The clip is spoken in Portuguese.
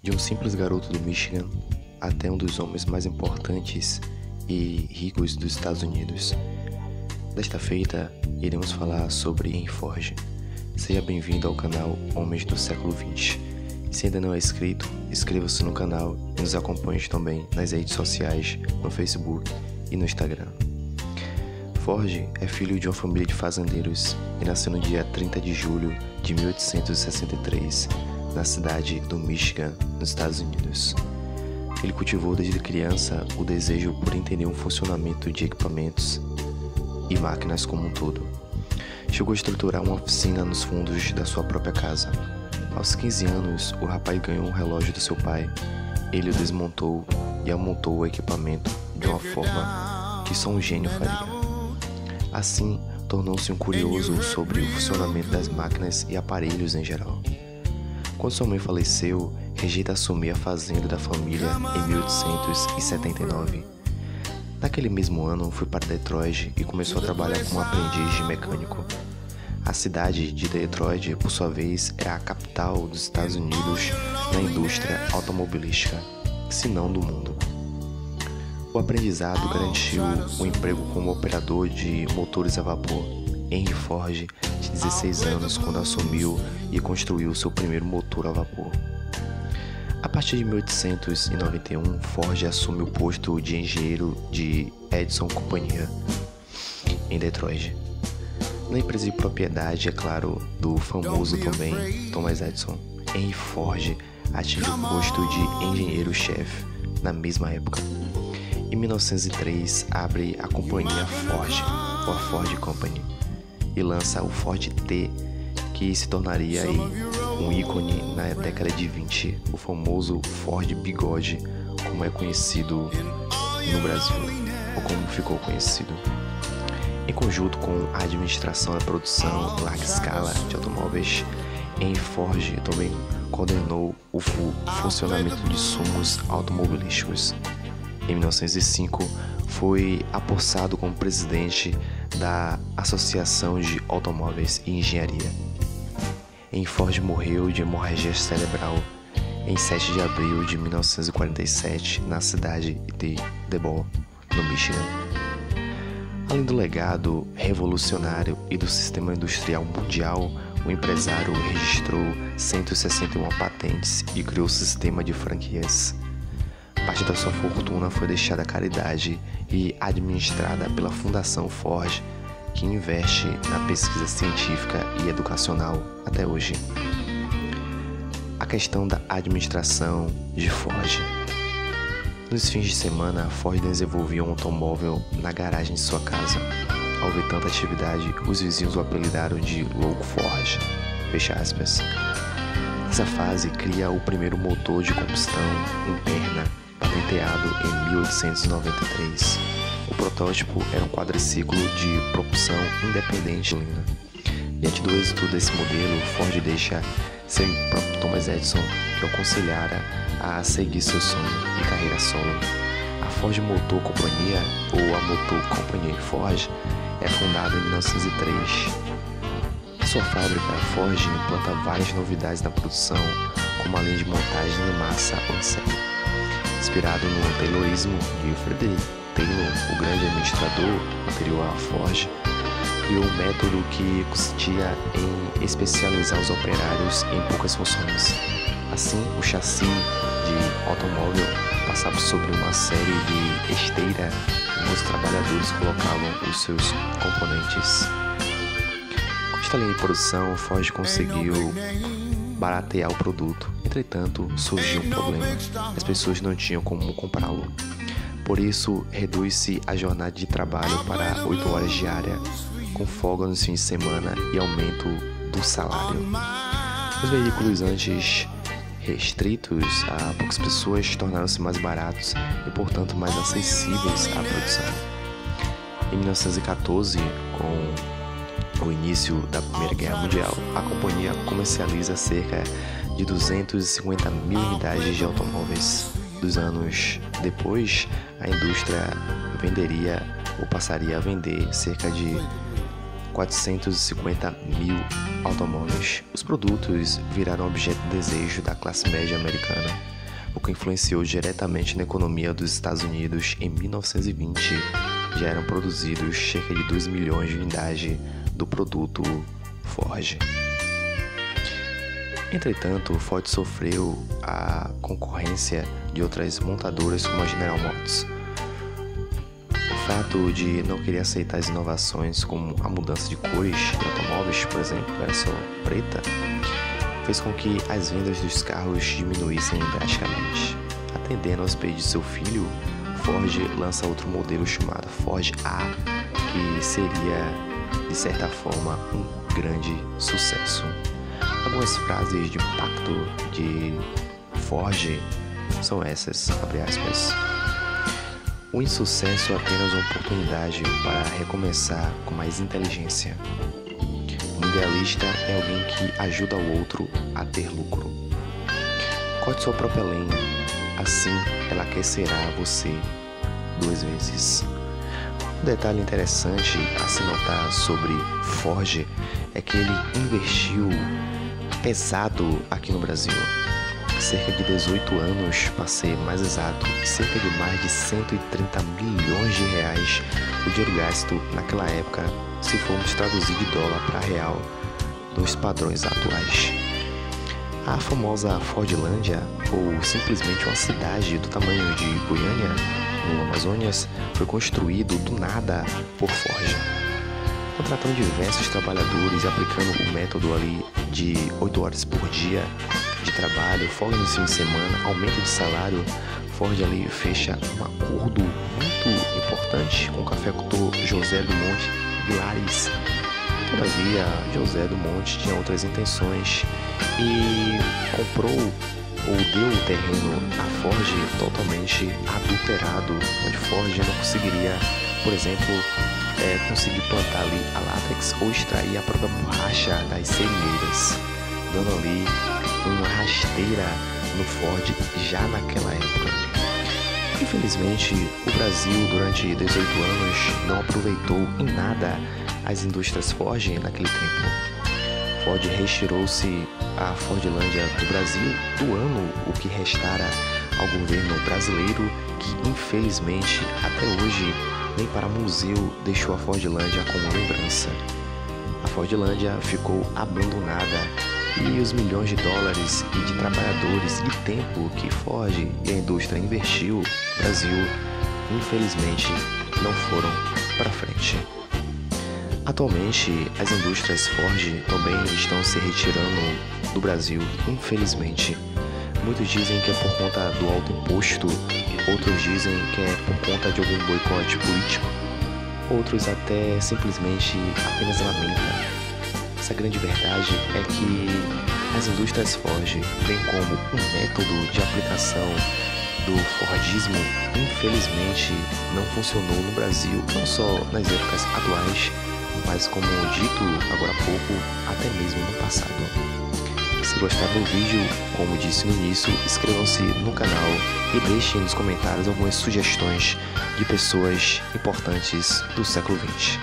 De um simples garoto do Michigan até um dos homens mais importantes e ricos dos Estados Unidos. Desta feita, iremos falar sobre Henry Ford. Seja bem-vindo ao canal Homens do Século XX. Se ainda não é inscrito, inscreva-se no canal e nos acompanhe também nas redes sociais, no Facebook e no Instagram. Ford é filho de uma família de fazendeiros e nasceu no dia 30 de julho de 1863, na cidade do Michigan, nos Estados Unidos. Ele cultivou desde criança o desejo por entender o funcionamento de equipamentos e máquinas como um todo. Chegou a estruturar uma oficina nos fundos da sua própria casa. Aos 15 anos, o rapaz ganhou um relógio do seu pai. Ele o desmontou e amontou o equipamento de uma forma que só um gênio faria. Assim, tornou-se um curioso sobre o funcionamento das máquinas e aparelhos em geral. Quando sua mãe faleceu, rejeita assumir a fazenda da família em 1879. Naquele mesmo ano, foi para Detroit e começou a trabalhar como aprendiz de mecânico. A cidade de Detroit, por sua vez, é a capital dos Estados Unidos na indústria automobilística, se não do mundo. O aprendizado garantiu um emprego como operador de motores a vapor. Henry Ford, de 16 anos, quando assumiu e construiu seu primeiro motor a vapor. A partir de 1891, Ford assume o posto de engenheiro de Edison Companhia, em Detroit. Na empresa de propriedade, é claro, do famoso também Thomas Edison, Henry Ford atinge o posto de engenheiro-chefe na mesma época. Em 1903, abre a companhia Ford, ou a Ford Company, e lança o Ford T, que se tornaria aí um ícone na década de 20, o famoso Ford Bigode, como é conhecido no Brasil, ou como ficou conhecido. Em conjunto com a administração da produção em larga escala de automóveis, Henry Ford também coordenou o funcionamento de insumos automobilísticos. Em 1905, foi apossado como presidente da Associação de Automóveis e Engenharia. Henry Ford morreu de hemorragia cerebral em 7 de abril de 1947, na cidade de DeBoer, no Michigan. Além do legado revolucionário e do sistema industrial mundial, o empresário registrou 161 patentes e criou o sistema de franquias. Parte da sua fortuna foi deixada à caridade e administrada pela Fundação Ford, que investe na pesquisa científica e educacional até hoje. A questão da administração de Ford. Nos fins de semana, Ford desenvolvia um automóvel na garagem de sua casa. Ao ver tanta atividade, os vizinhos o apelidaram de Louco Ford. Fecha aspas. Nessa fase, cria o primeiro motor de combustão interna, patenteado em 1893. O protótipo era um quadriciclo de propulsão independente. Diante do êxito desse modelo, Ford deixa seu próprio Thomas Edison, que o aconselhara a seguir seu sonho e carreira solo. A Ford Motor Company, ou a Motor Company Ford, é fundada em 1903. Em sua fábrica, Ford implanta várias novidades na produção, como a linha de montagem em massa ou em série. Inspirado no Taylorismo de Frederick Taylor, o grande administrador anterior à Ford, criou um método que consistia em especializar os operários em poucas funções. Assim, o chassi de automóvel passava sobre uma série de esteira onde os trabalhadores colocavam os seus componentes. Com esta linha de produção, Ford conseguiu baratear o produto. Entretanto, surgiu um problema: as pessoas não tinham como comprá-lo. Por isso, reduz-se a jornada de trabalho para 8 horas diárias, com folga nos fins de semana e aumento do salário. Os veículos antes restritos a poucas pessoas tornaram-se mais baratos e, portanto, mais acessíveis à produção. Em 1914, com o início da Primeira Guerra Mundial, a companhia comercializa cerca de 250 mil unidades de automóveis. 2 anos depois, a indústria venderia ou passaria a vender cerca de 450 mil automóveis. Os produtos viraram objeto de desejo da classe média americana. o que influenciou diretamente na economia dos Estados Unidos. Em 1920, já eram produzidos cerca de 2 milhões de unidades do produto Ford. Entretanto, Ford sofreu a concorrência de outras montadoras como a General Motors. O fato de não querer aceitar as inovações, como a mudança de cores de automóveis, por exemplo, era só preta, fez com que as vendas dos carros diminuíssem drasticamente. Atendendo aos pedidos de seu filho, Ford lança outro modelo chamado Ford A, que seria, de certa forma, um grande sucesso. Algumas frases de impacto de Ford são essas, abre aspas: "O insucesso é apenas uma oportunidade para recomeçar com mais inteligência. Um idealista é alguém que ajuda o outro a ter lucro. Corte sua própria lenha, assim ela aquecerá você 2 vezes." Um detalhe interessante a se notar sobre Ford é que ele investiu pesado aqui no Brasil. Cerca de 18 anos, para ser mais exato, cerca de mais de 130 milhões de reais o dinheiro gasto naquela época, se formos traduzir de dólar para real nos padrões atuais. A famosa Fordlândia, ou simplesmente uma cidade do tamanho de Goiânia, no Amazonas, foi construído do nada por Ford. Contratando diversos trabalhadores e aplicando o método ali de 8 horas por dia de trabalho, folga no fim de semana, aumento de salário, Ford ali fecha um acordo muito importante com o cafeicultor José do Monte Vilares. Todavia, José do Monte tinha outras intenções e comprou ou deu o terreno a Ford totalmente adulterado, onde Ford não conseguiria, por exemplo, conseguir plantar ali a látex ou extrair a própria borracha das seringueiras, dando ali uma rasteira no Ford já naquela época. Infelizmente, o Brasil durante 18 anos não aproveitou em nada as indústrias Ford naquele tempo. Ford retirou-se a Fordlândia do Brasil, doando o que restara ao governo brasileiro, que infelizmente até hoje nem para museu deixou a Fordlândia como lembrança. A Fordlândia ficou abandonada e os milhões de dólares e de trabalhadores e tempo que Ford e a indústria investiu no Brasil, infelizmente, não foram para frente. Atualmente, as indústrias Ford também estão se retirando do Brasil, infelizmente. Muitos dizem que é por conta do alto imposto, outros dizem que é por conta de algum boicote político, outros até simplesmente apenas lamentam. Essa grande verdade é que as indústrias Ford, bem como um método de aplicação do Fordismo, infelizmente não funcionou no Brasil, não só nas épocas atuais, mas como dito agora há pouco, até mesmo no passado. Se gostar do vídeo, como disse no início, inscrevam-se no canal e deixem nos comentários algumas sugestões de pessoas importantes do século XX.